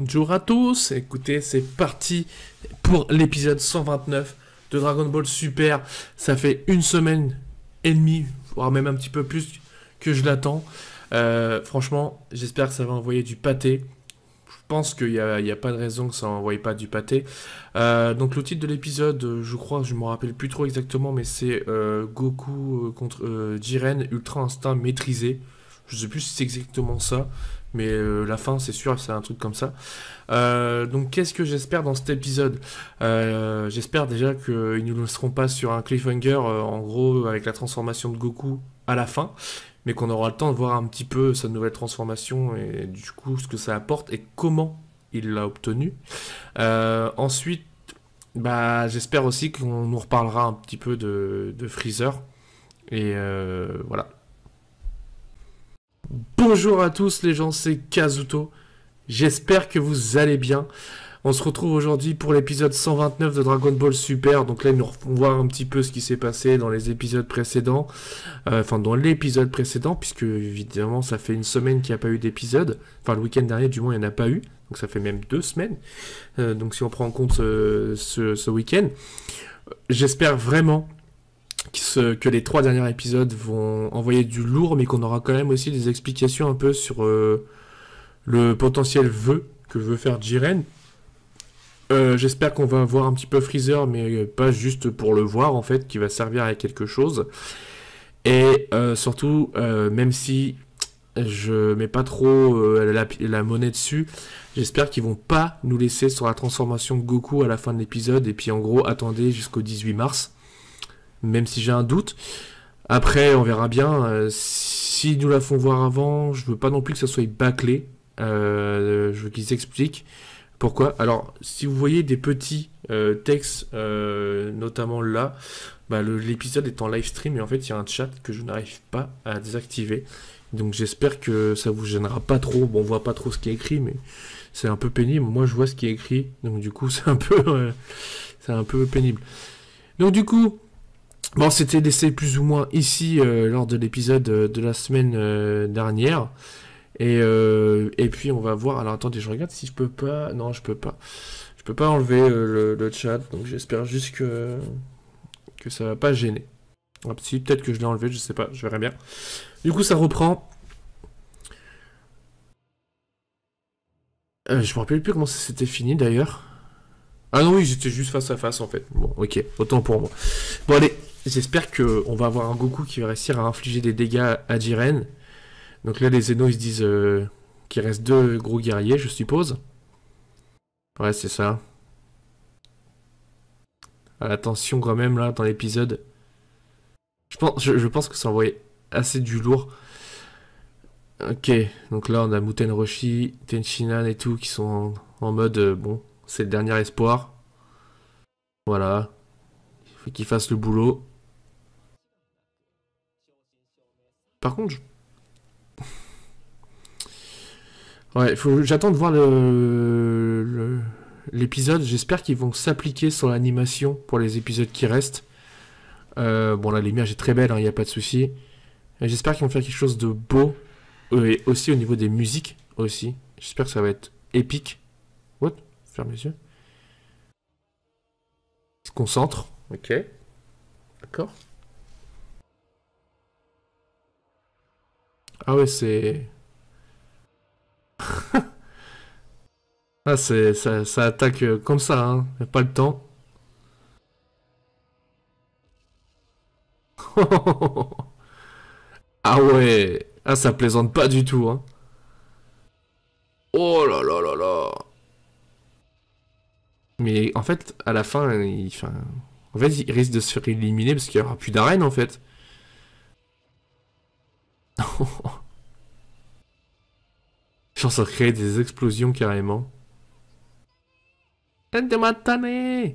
Bonjour à tous, écoutez, c'est parti pour l'épisode 129 de Dragon Ball Super. Ça fait une semaine et demie, voire même un petit peu plus que je l'attends. Franchement, j'espère que ça va envoyer du pâté. Je pense qu'il n'y a pas de raison que ça n'envoie pas du pâté. Donc le titre de l'épisode, je crois, je ne me rappelle plus trop exactement, mais c'est Goku contre Jiren, Ultra Instinct maîtrisé. Je ne sais plus si c'est exactement ça. Mais la fin, c'est sûr, c'est un truc comme ça. Donc, qu'est-ce que j'espère dans cet épisode? J'espère déjà qu'ils ne nous laisseront pas sur un cliffhanger, en gros, avec la transformation de Goku à la fin, mais qu'on aura le temps de voir un petit peu sa nouvelle transformation et du coup, ce que ça apporte et comment il l'a obtenu. Ensuite, j'espère aussi qu'on nous reparlera un petit peu de Freezer. Et voilà. Bonjour à tous les gens, c'est Kazuto. J'espère que vous allez bien. On se retrouve aujourd'hui pour l'épisode 129 de Dragon Ball Super. Donc là, on voit un petit peu ce qui s'est passé dans les épisodes précédents. Dans l'épisode précédent, puisque évidemment, ça fait une semaine qu'il n'y a pas eu d'épisode. Enfin, le week-end dernier, du moins, il n'y en a pas eu. Donc ça fait même 2 semaines. Donc si on prend en compte ce week-end, j'espère vraiment que les 3 derniers épisodes vont envoyer du lourd, mais qu'on aura quand même aussi des explications un peu sur le potentiel vœu que veut faire Jiren. J'espère qu'on va voir un petit peu Freezer, mais pas juste pour le voir, en fait, qui va servir à quelque chose. Et surtout, même si je mets pas trop la monnaie dessus, j'espère qu'ils vont pas nous laisser sur la transformation de Goku à la fin de l'épisode, et puis en gros, attendez jusqu'au 18 mars. Même si j'ai un doute. Après, on verra bien. Si nous la font voir avant, je veux pas non plus que ça soit bâclé. Je veux qu'ils expliquent pourquoi. Alors, si vous voyez des petits textes, notamment là, l'épisode est en live stream et en fait, il y a un chat que je n'arrive pas à désactiver. Donc, j'espère que ça vous gênera pas trop. Bon, on voit pas trop ce qui est écrit, mais c'est un peu pénible. Moi, je vois ce qui est écrit. Donc, du coup, c'est un peu pénible. Donc, du coup... Bon, c'était laissé plus ou moins ici lors de l'épisode de la semaine dernière. Et puis on va voir. Alors attendez, je regarde si je peux pas. Non, je peux pas. Je peux pas enlever le chat. Donc j'espère juste que ça va pas gêner. Ah, si, peut-être que je l'ai enlevé, je sais pas. Je verrai bien. Du coup, ça reprend. Je me rappelle plus comment ça s'était fini d'ailleurs. Ah non, oui, j'étais juste face à face en fait. Bon, ok, autant pour moi. Bon, allez. J'espère qu'on va avoir un Goku qui va réussir à infliger des dégâts à Jiren. Donc là, les Zeno, ils se disent qu'il reste 2 gros guerriers, je suppose. Ouais, c'est ça. Attention quand même, là, dans l'épisode. Je pense que ça envoyait assez du lourd. Ok, donc là, on a Muten Roshi, Tenshinhan et tout, qui sont en mode, bon, c'est le dernier espoir. Voilà. Il faut qu'ils fassent le boulot. Par contre, ouais, j'attends de voir l'épisode. J'espère qu'ils vont s'appliquer sur l'animation pour les épisodes qui restent. Bon, là, l'image est très belle, il n'y a pas de souci. J'espère qu'ils vont faire quelque chose de beau. Et aussi au niveau des musiques, aussi. J'espère que ça va être épique. What? Ferme les yeux. Ils se concentrent. Ok. D'accord. Ah ouais, c'est... Ah, ça attaque comme ça, hein. Y a pas le temps. Ah ouais. Ah, ça plaisante pas du tout, hein. Oh là là là là. Mais en fait, à la fin, en fait, il risque de se faire éliminer parce qu'il n'y aura plus d'arène, en fait. Genre, ça crée des explosions carrément. De matane.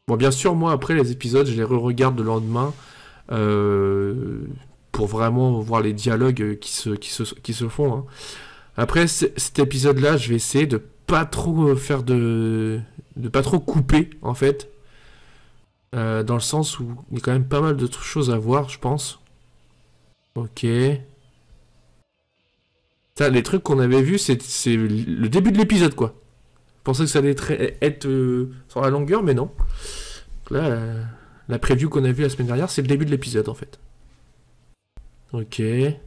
Bon, bien sûr, moi, après les épisodes, je les re-regarde le lendemain pour vraiment voir les dialogues qui se font. Hein. Après cet épisode-là, je vais essayer de pas trop faire de pas trop couper, en fait. Dans le sens où il y a quand même pas mal de choses à voir, je pense. Ok. Ça, les trucs qu'on avait vus, c'est le début de l'épisode, quoi. Je pensais que ça allait être sur la longueur, mais non. Là, la preview qu'on a vue la semaine dernière, c'est le début de l'épisode, en fait. Ok. Qu'est-ce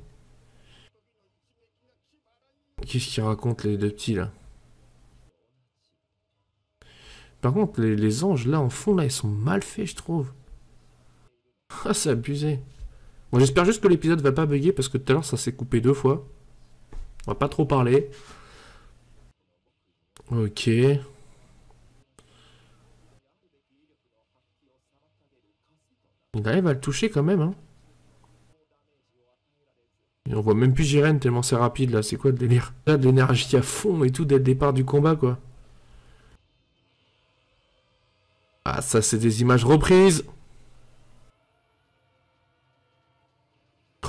qu'ils racontent, les deux petits, là? Par contre, les anges, là, en fond, là, ils sont mal faits, je trouve. Ah, c'est abusé. Bon, j'espère juste que l'épisode va pas bugger, parce que tout à l'heure, ça s'est coupé 2 fois. On va pas trop parler. Ok. Il arrive à le toucher, quand même, hein. Et on voit même plus Jiren tellement c'est rapide là, c'est quoi le délire? Là de l'énergie à fond et tout dès le départ du combat quoi. Ah ça c'est des images reprises.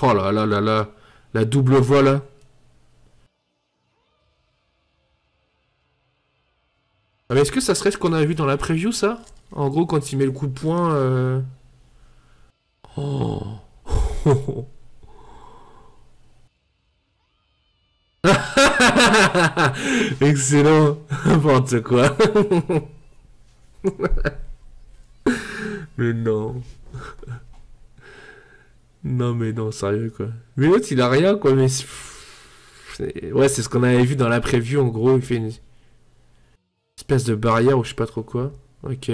Oh là là là là, la double voix là. Ah, mais est-ce que ça serait ce qu'on avait vu dans la preview ça? En gros quand il met le coup de poing... Oh. Excellent. N'importe quoi. Mais non. Non mais non, sérieux quoi. Mais l'autre il a rien quoi, mais... Ouais, c'est ce qu'on avait vu dans la preview en gros, il fait une espèce de barrière ou je sais pas trop quoi. Ok.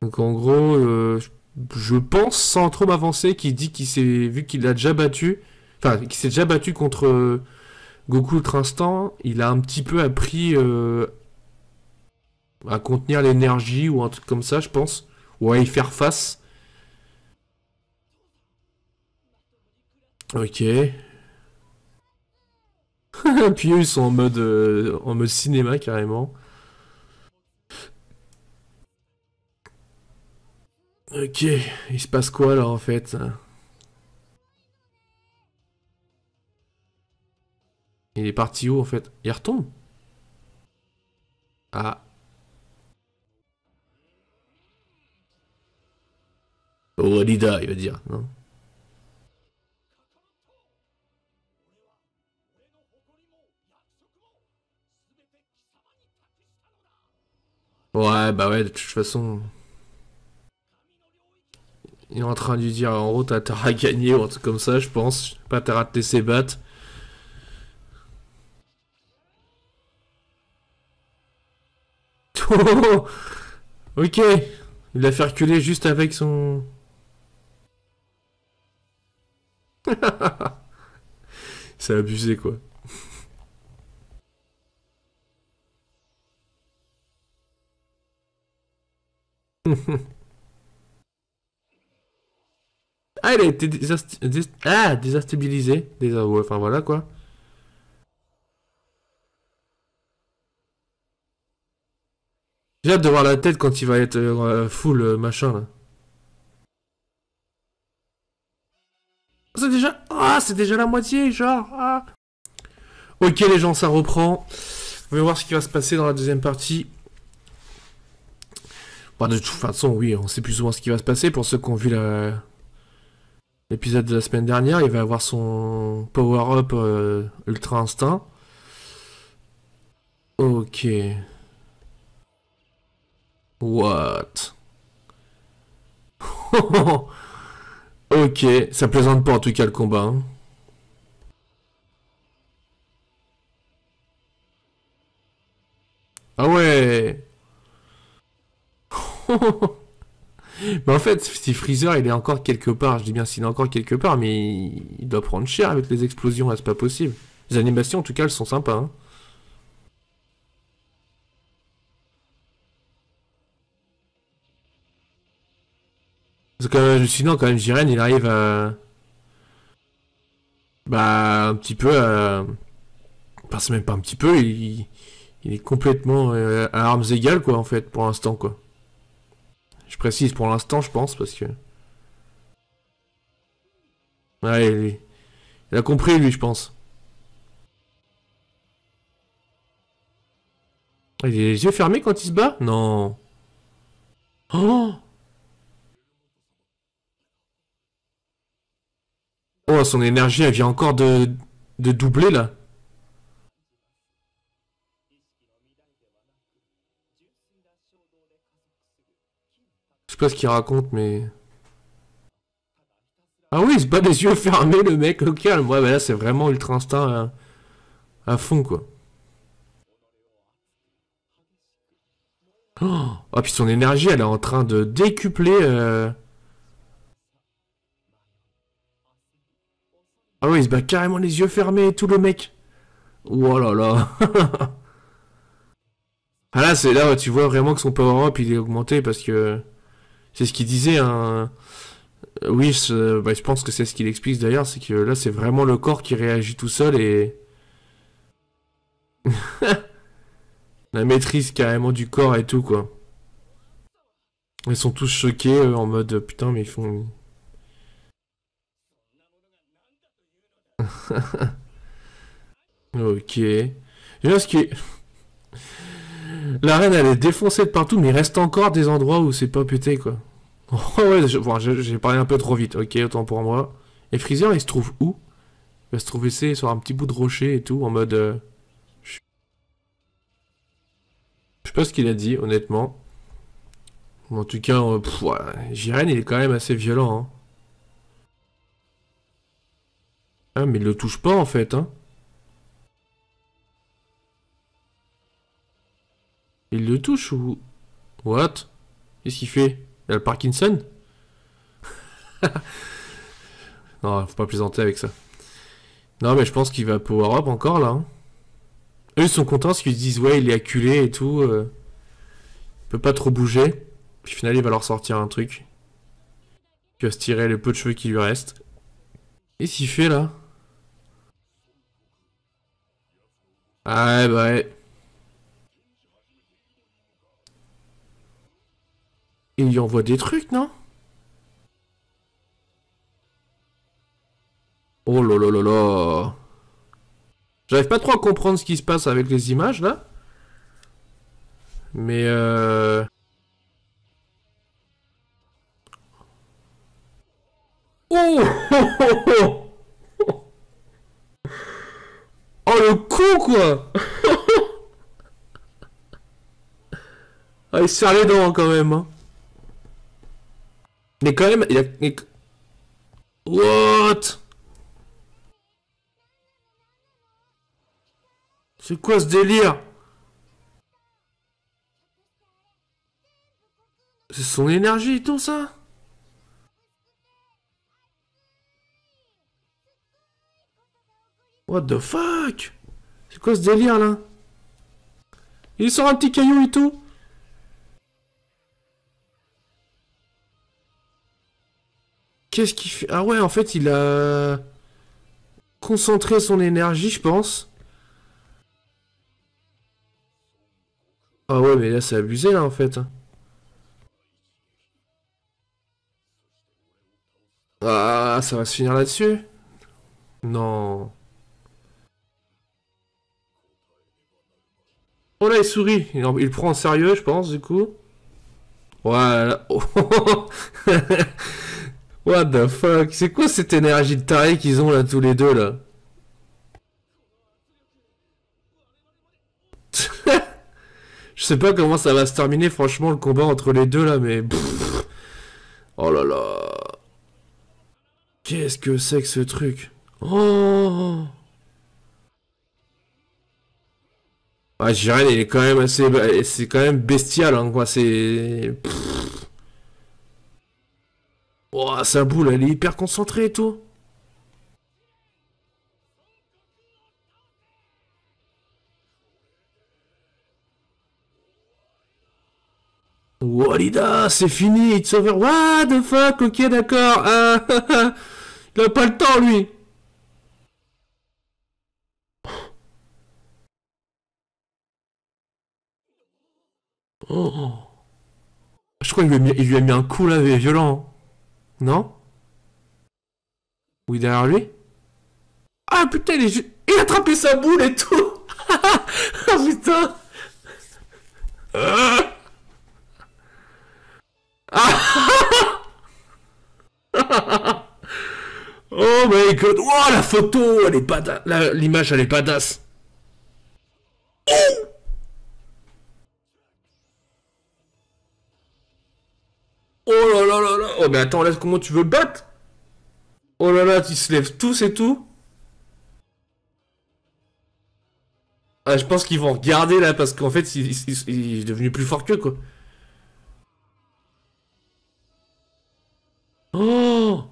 Donc en gros, je pense sans trop m'avancer qu'il dit qu'il s'est vu qu'il a déjà battu, enfin qu'il s'est déjà battu contre Goku Ultra Instant, il a un petit peu appris à contenir l'énergie ou un truc comme ça, je pense, ou à y faire face. Ok. Puis eux ils sont en mode cinéma carrément. Ok, il se passe quoi là en fait? Il est parti où en fait? Il retombe? Ah. Oh, Alida, il va dire, non? Ouais, bah ouais, de toute façon, il est en train de lui dire, en gros, t'as à gagner ou un truc comme ça, je pense. Pas t'as à te laisser battre. Ok, il l'a fait reculer juste avec son... C'est abusé, quoi. Ah, il a été déstabilisé. Ouais, enfin, voilà, quoi. J'ai hâte de voir la tête quand il va être full machin, là. C'est déjà... Ah, c'est déjà la moitié, genre. Ah. Ok, les gens, ça reprend. On va voir ce qui va se passer dans la deuxième partie. Bon, de toute façon, oui, on sait plus ou moins ce qui va se passer. Pour ceux qui ont vu l'épisode de la semaine dernière, il va avoir son power-up Ultra Instinct. Ok. What? Ok, ça plaisante pas en tout cas le combat, hein. Ah ouais. Mais en fait, si Freezer il est encore quelque part, je dis bien s'il est encore quelque part, mais il doit prendre cher avec les explosions là, c'est pas possible. Les animations en tout cas elles sont sympas, hein. C'est quand même hallucinant quand même, Jiren il arrive à... Bah un petit peu à... Enfin c'est même pas un petit peu, il est complètement à armes égales quoi en fait pour l'instant quoi. Je précise pour l'instant je pense parce que... Ouais il a compris lui je pense. Ah, il a les yeux fermés quand il se bat? Non. Oh. Oh, son énergie, elle vient encore de doubler, là. Je sais pas ce qu'il raconte, mais... Ah oui, il se bat les yeux fermés, le mec, au calme. Ouais, bah là, c'est vraiment Ultra Instinct à fond, quoi. Oh, puis son énergie, elle est en train de décupler. Ah oui, il se bat carrément les yeux fermés et tout, le mec. Oh là là. Ah là, c'est là où tu vois vraiment que son power-up, il est augmenté parce que... C'est ce qu'il disait, hein. Oui, bah, je pense que c'est ce qu'il explique d'ailleurs, c'est que là, c'est vraiment le corps qui réagit tout seul et... La maîtrise carrément du corps et tout, quoi. Ils sont tous choqués, en mode, putain, mais ils font... Ok. Déjà, ce qui est... L'arène, elle est défoncée de partout, mais il reste encore des endroits où c'est pas pété, quoi. Oh ouais, bon, j'ai parlé un peu trop vite, ok, autant pour moi. Et Freezer, il se trouve où? Il va se trouver c'est sur un petit bout de rocher et tout, en mode... je sais pas ce qu'il a dit, honnêtement. En tout cas, ouais, Jiren, il est quand même assez violent, hein. Ah, mais il le touche pas, en fait, hein. Il le touche ou... What? Qu'est-ce qu'il fait? Il a le Parkinson? Non, faut pas plaisanter avec ça. Non, mais je pense qu'il va power up encore, là, hein. Eux, ils sont contents parce qu'ils se disent, ouais, il est acculé et tout. Il peut pas trop bouger. Puis au final, il va leur sortir un truc. Il va se tirer le peu de cheveux qui lui restent. Qu'est-ce qu'il fait, là? Ah, ouais, bah ouais. Il lui envoie des trucs, non? Oh là là là là. J'arrive pas trop à comprendre ce qui se passe avec les images, là. Mais Oh oh, oh, oh. Oh, le con, quoi. Ah, il se serre les dents, hein, quand même, hein. Mais quand même, il a... What? C'est quoi ce délire? C'est son énergie et tout ça? What the fuck? C'est quoi ce délire là? Il sort un petit caillou et tout? Qu'est-ce qu'il fait? Ah ouais, en fait, il a concentré son énergie, je pense. Ah ouais, mais là, c'est abusé là en fait. Ah, ça va se finir là-dessus? Non. Oh là, il sourit. Il le prend en sérieux, je pense, du coup. Voilà. What the fuck? C'est quoi cette énergie de taré qu'ils ont là tous les deux là? Je sais pas comment ça va se terminer franchement le combat entre les deux là, mais... pff. Oh là là. Qu'est-ce que c'est que ce truc? Oh. Ah, Jiren, il est quand même assez... C'est quand même bestial, hein, quoi. C'est... Oh, sa boule, elle est hyper concentrée et tout. Walida, c'est fini, it's over. What the fuck, ok, d'accord. Ah, il a pas le temps, lui. Oh. Je crois qu'il lui a mis un coup là, violent. Non? Oui, derrière lui? Ah putain, il a attrapé sa boule et tout. Ah putain. Ah. Oh Oh my god. Oh, la photo, elle est badass. L'image, elle est badass. Oh là là là là. Oh, mais attends, là, comment tu veux le battre? Oh là là, ils se lèvent tous et tout. Ah, je pense qu'ils vont regarder là parce qu'en fait, il est devenu plus fort qu'eux, quoi. Oh!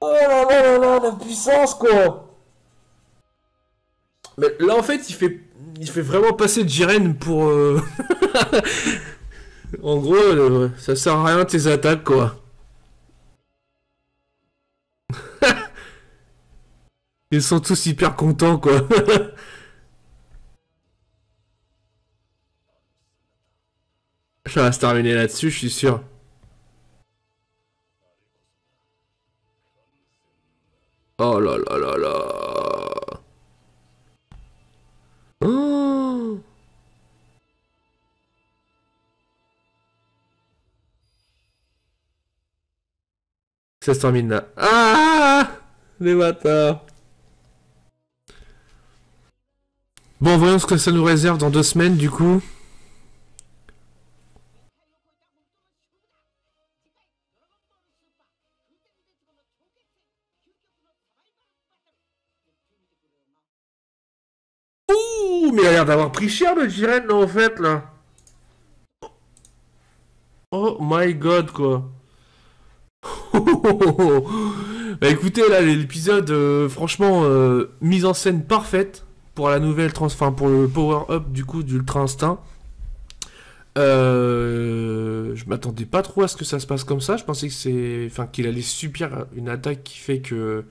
Oh là là là là, la puissance, quoi! Mais là, en fait, il fait vraiment passer Jiren pour. En gros, ça sert à rien tes attaques, quoi. Ils sont tous hyper contents, quoi. Ça va se terminer là-dessus, je suis sûr. Oh là là là là. Oh, ça se termine là. Ah! Les bâtards. Bon, voyons ce que ça nous réserve dans 2 semaines, du coup. Ouh, mais il a l'air d'avoir pris cher le Jiren, là, en fait, là. Oh my god, quoi. Bah écoutez, là, l'épisode, franchement, mise en scène parfaite pour la nouvelle enfin, pour le power-up, du coup, d'Ultra Instinct. Je m'attendais pas trop à ce que ça se passe comme ça. Je pensais que enfin, qu'il allait subir une attaque qui fait que,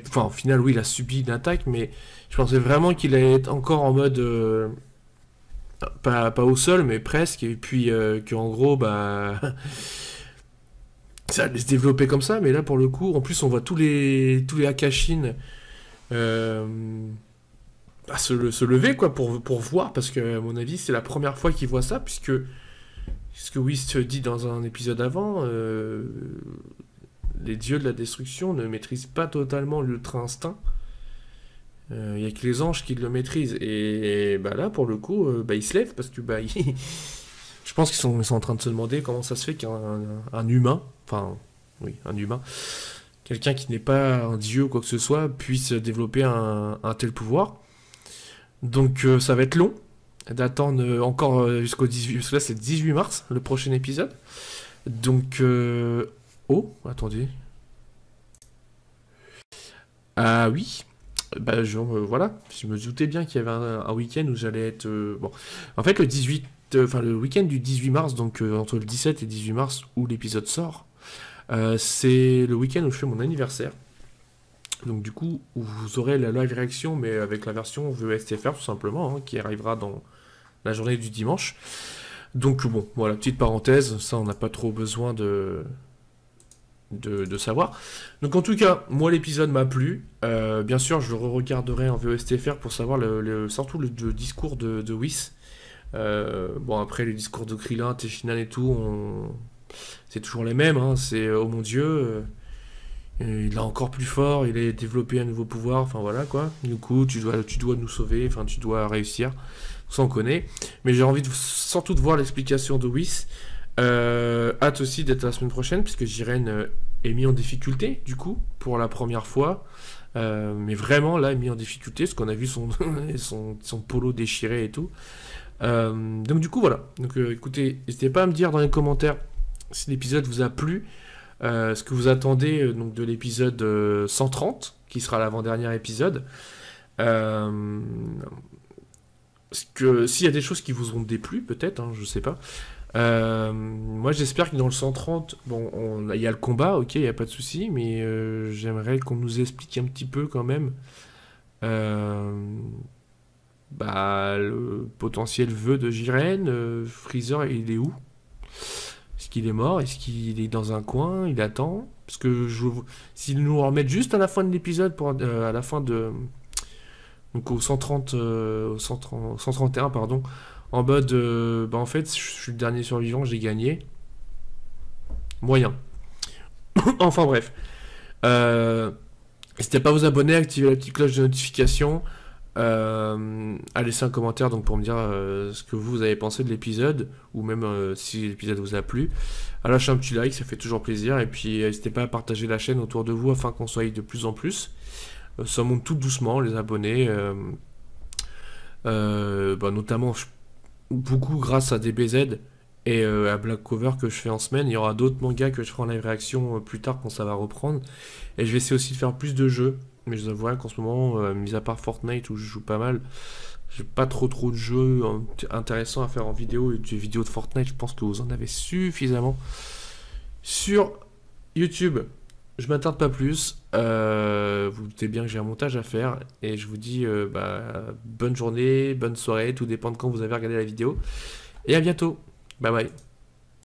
enfin, au final, oui, il a subi une attaque, mais je pensais vraiment qu'il allait être encore en mode, pas au sol, mais presque, et puis qu'en gros, bah, ça allait se développer comme ça. Mais là, pour le coup, en plus, on voit tous les Akashin euh, bah, se lever, quoi, pour voir, parce que, à mon avis, c'est la première fois qu'ils voient ça, puisque ce que Whis dit dans un épisode avant, les dieux de la destruction ne maîtrisent pas totalement l'ultra instinct. Il n'y a que les anges qui le maîtrisent. Et bah là, pour le coup, bah, ils se lèvent parce que bah, je pense qu'ils sont en train de se demander comment ça se fait qu'un humain, enfin, oui, un humain, quelqu'un qui n'est pas un dieu ou quoi que ce soit, puisse développer un tel pouvoir. Donc ça va être long d'attendre encore jusqu'au 18, parce que là c'est 18 mars, le prochain épisode. Donc, oh, attendez. Ah oui, bah voilà, je me doutais bien qu'il y avait un week-end où j'allais être... bon, en fait le 18, enfin le week-end du 18 mars, donc entre le 17 et 18 mars où l'épisode sort, c'est le week-end où je fais mon anniversaire. Donc du coup, vous aurez la live réaction, mais avec la version VESTFR tout simplement, hein, qui arrivera dans la journée du dimanche. Donc bon, voilà, petite parenthèse, ça on n'a pas trop besoin de savoir. Donc en tout cas, moi l'épisode m'a plu. Bien sûr, je le re-regarderai en VOSTFR pour savoir surtout le discours de Whis. Bon, après les discours de Krillin, Tenshinhan et tout, c'est toujours les mêmes. Hein. C'est oh mon dieu, il est encore plus fort, il a développé un nouveau pouvoir. Enfin voilà quoi. Du coup, tu dois nous sauver. Enfin, tu dois réussir. Ça on connaît. Mais j'ai envie surtout de voir l'explication de Whis. Hâte aussi d'être la semaine prochaine puisque Jiren est mis en difficulté du coup pour la première fois, mais vraiment là est mis en difficulté parce qu'on a vu son polo déchiré et tout. Donc du coup voilà, donc écoutez, n'hésitez pas à me dire dans les commentaires si l'épisode vous a plu, ce que vous attendez donc de l'épisode 130 qui sera l'avant-dernier épisode, s'il y a des choses qui vous ont déplu peut-être, hein, je sais pas. Moi j'espère que dans le 130, bon, il y a le combat, ok, il n'y a pas de souci, mais j'aimerais qu'on nous explique un petit peu quand même bah, le potentiel vœu de Jiren. Freezer, il est où? Est-ce qu'il est mort? Est-ce qu'il est dans un coin? Il attend? Parce que s'ils nous remettent juste à la fin de l'épisode, à la fin de... Donc au 130, 131, pardon, En mode, bah en fait, je suis le dernier survivant, j'ai gagné. Moyen. Enfin bref. N'hésitez pas à vous abonner, à activer la petite cloche de notification, à laisser un commentaire donc pour me dire ce que vous avez pensé de l'épisode, ou même si l'épisode vous a plu. À lâcher un petit like, ça fait toujours plaisir. Et puis n'hésitez pas à partager la chaîne autour de vous afin qu'on soit de plus en plus. Ça monte tout doucement, les abonnés. Bah, notamment beaucoup grâce à DBZ et à Black Cover que je fais en semaine. Il y aura d'autres mangas que je ferai en live réaction plus tard quand ça va reprendre. Et je vais essayer aussi de faire plus de jeux. Mais je vous avouerai qu'en ce moment, mis à part Fortnite où je joue pas mal, j'ai pas trop de jeux intéressants à faire en vidéo. Et des vidéos de Fortnite, je pense que vous en avez suffisamment sur YouTube. Je m'attarde pas plus. Vous doutez bien que j'ai un montage à faire. Et je vous dis bonne journée, bonne soirée. Tout dépend de quand vous avez regardé la vidéo. Et à bientôt. Bye bye.